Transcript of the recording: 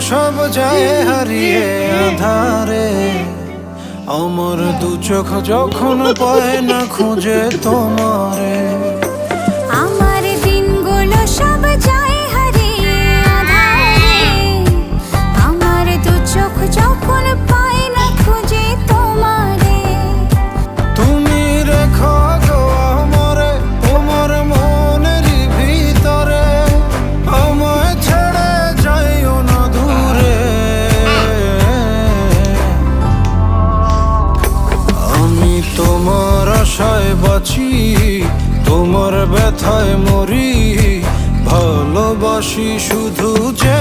সব যায় হারিয়ে আধারে। আমার দু চোখ যখন পায় না খুঁজে তোমারে। আমার দিনগুলো সব যায় হারিয়ে আঁধারে। আমার দু চোখ যখন পায় না খুঁজে তোমারে। তুমি রেখো গো আমারে তোমার মনেরই ভিতরে, আমায় ছেড়ে যাইও না দূরে। আমি তোমার আশায় বাঁচি, তোমার ব্যথায় মরি, ভালোবাসি শুধু যে